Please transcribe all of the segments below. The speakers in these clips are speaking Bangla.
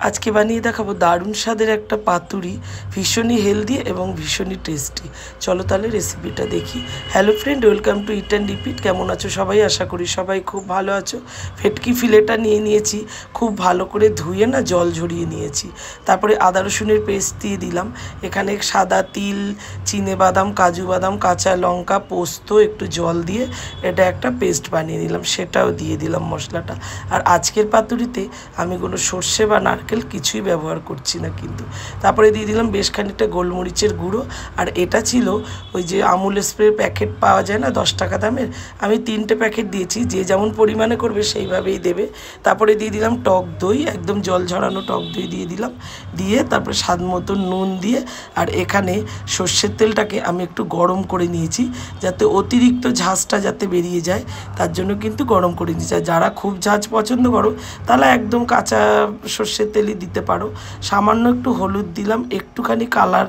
আজকে বানিয়ে দেখাবো দারুণ স্বাদের একটা পাতুরি, ভীষণই হেলদি এবং ভীষণই টেস্টি। চলো তাহলে রেসিপিটা দেখি। Hello friend, welcome to it and repeat. কেমন আছো সবাই? আশা করি সবাই খুব ভালো আছো। ভেটকি ফিলেটা নিয়ে নিয়েছি, খুব ভালো করে ধুয়ে না জল ঝরিয়ে নিয়েছি। তারপরে আদা রসুনের পেস্ট দিয়ে দিলাম। এখানে সাদা তিল, চিনেবাদাম, কাজু বাদাম, কাঁচা লঙ্কা, পোস্ত, একটু জল দিয়ে এটা একটা পেস্ট বানিয়ে নিলাম, সেটাও দিয়ে দিলাম মশলাটা। আর আজকের পাতুরিতে আমি কোনো সর্ষে বা নারকেল কিছুই ব্যবহার করছি না কিন্তু। তারপরে দিয়ে দিলাম বেশ খানিকটা গোলমরিচের গুঁড়ো। আর এটা ছিল ওই যে আমুল স্প্রের প্যাকেট পাওয়া যায় না 10 টাকা দামের, আমি 3টে প্যাকেট দিয়েছি। যে যেমন পরিমাণে করবে সেইভাবেই দেবে। তারপরে দিয়ে দিলাম টক দই, একদম জল ঝরানো টক দই দিয়ে দিলাম। দিয়ে তারপরে স্বাদ মতো নুন দিয়ে, আর এখানে সর্ষের তেলটাকে আমি একটু গরম করে নিয়েছি যাতে অতিরিক্ত ঝাঁজটা যাতে বেরিয়ে যায়, তার জন্য কিন্তু গরম করে নিয়েছি। আর যারা খুব ঝাঁজ পছন্দ করো তাহলে একদম কাঁচা সর্ষের তেলই দিতে পারো। সামান্য একটু হলুদ দিলাম একটুখানি কালার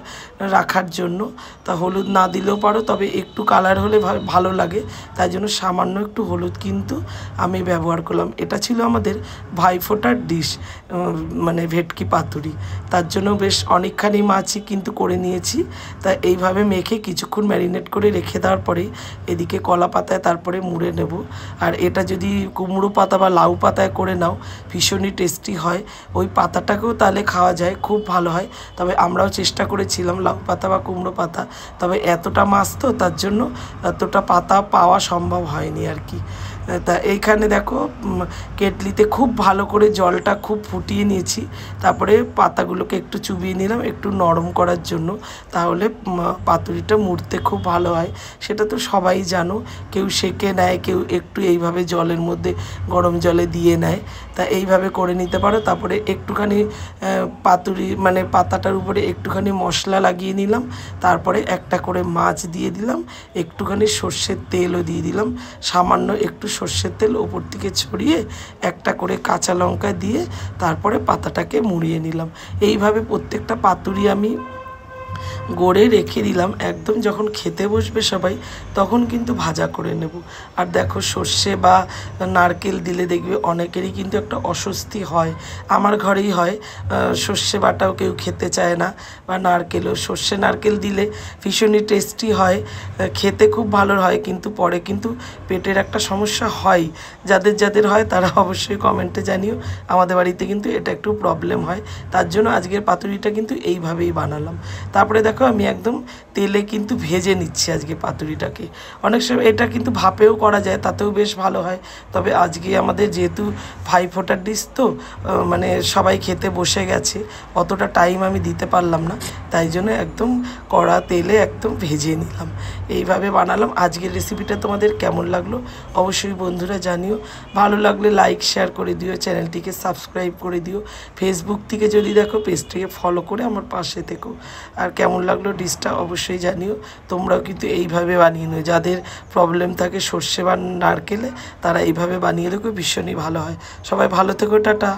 রাখার জন্য। তা হলুদ না দিলেও পারো, তবে একটু কালার হলে ভালো লাগে, তাই জন্য সামান্য একটু হলুদ কিন্তু আমি ব্যবহার করলাম। এটা ছিল আমাদের ভাইফোঁটার ডিশ, মানে ভেটকি পাতুরি। তার জন্য বেশ অনেকখানি মাছই কিন্তু করে নিয়েছি। তা এইভাবে মেখে কিছুক্ষণ ম্যারিনেট করে রেখে দেওয়ার পরে এদিকে কলা পাতায় তারপরে মুড়ে নেব। আর এটা যদি কুমড়ো পাতা বা লাউ পাতায় করে নাও ভীষণই টেস্টি হয়। ওই পাতাটাকেও তাহলে খাওয়া যায়, খুব ভালো হয়। তবে আমরাও চেষ্টা করেছিলাম লাউ পাতা বা কুমড়ো পাতা, তবে এতটা মাছ তো তার জন্য এতটা পাতা পাওয়া সম্ভব হয়নি আর কি। তা এইখানে দেখো কেটলিতে খুব ভালো করে জলটা খুব ফুটিয়ে নিয়েছি। তারপরে পাতাগুলোকে একটু চুবিয়ে নিলাম একটু নরম করার জন্য, তাহলে পাতুরিটা মুড়তে খুব ভালো হয়। সেটা তো সবাই জানো, কেউ সেঁকে নেয়, কেউ একটু এইভাবে জলের মধ্যে গরম জলে দিয়ে নেয়। তা এইভাবে করে নিতে পারো। তারপরে একটুখানি পাতুরি মানে পাতাটার উপরে একটুখানি মশলা লাগিয়ে নিলাম। তারপরে একটা করে মাছ দিয়ে দিলাম, একটুখানি সর্ষের তেলও দিয়ে দিলাম, সামান্য একটু সর্ষের তেল ওপর থেকে ছড়িয়ে একটা করে কাঁচা লঙ্কা দিয়ে তারপরে পাতাটাকে মুড়িয়ে নিলাম। এইভাবে প্রত্যেকটা পাতুরি আমি গড়ে রেখে দিলাম। একদম যখন খেতে বসবে সবাই তখন কিন্তু ভাজা করে নেব। আর দেখো সর্ষে বা নারকেল দিলে দেখবে অনেকেরই কিন্তু একটা অস্বস্তি হয়, আমার ঘরেই হয়। সর্ষে বাটাও কেউ খেতে চায় না, বা নারকেলও। সর্ষে নারকেল দিলে ভীষণই টেস্টি হয়, খেতে খুব ভালো হয়, কিন্তু পরে কিন্তু পেটের একটা সমস্যা হয়। যাদের যাদের হয় তারা অবশ্যই কমেন্টে জানিও। আমাদের বাড়িতে কিন্তু এটা একটু প্রবলেম হয়, তার জন্য আজকের পাতুরিটা কিন্তু এইভাবেই বানালাম। তারপরে দেখো আমি একদম তেলে কিন্তু ভেজে নিচ্ছি আজকে পাতুরিটাকে। অনেক সময় এটা কিন্তু ভাপেও করা যায়, তাতেও বেশ ভালো হয়। তবে আজকে আমাদের যেহেতু ভাইফোঁটার ডিশ তো মানে সবাই খেতে বসে গেছে, অতটা টাইম আমি দিতে পারলাম না, তাই জন্য একদম কড়া তেলে একদম ভেজে নিলাম। এইভাবে বানালাম। আজকের রেসিপিটা তোমাদের কেমন লাগলো অবশ্যই বন্ধুরা জানিও। ভালো লাগলে লাইক শেয়ার করে দিও, চ্যানেলটিকে সাবস্ক্রাইব করে দিও। ফেসবুক থেকে যদি দেখো পেজটিকে ফলো করে আমার পাশে থেকো। আর কেমন লাগলো ডিশটা অবশ্যই জানিও। তোমরাও কিন্তু এইভাবে বানিয়ে নিও, যাদের প্রবলেম থাকে সর্ষে বা নারকেলে তারা এইভাবে বানিয়ে দেখো, ভীষণই ভালো হয়। সবাই ভালো থেকো, টাটা।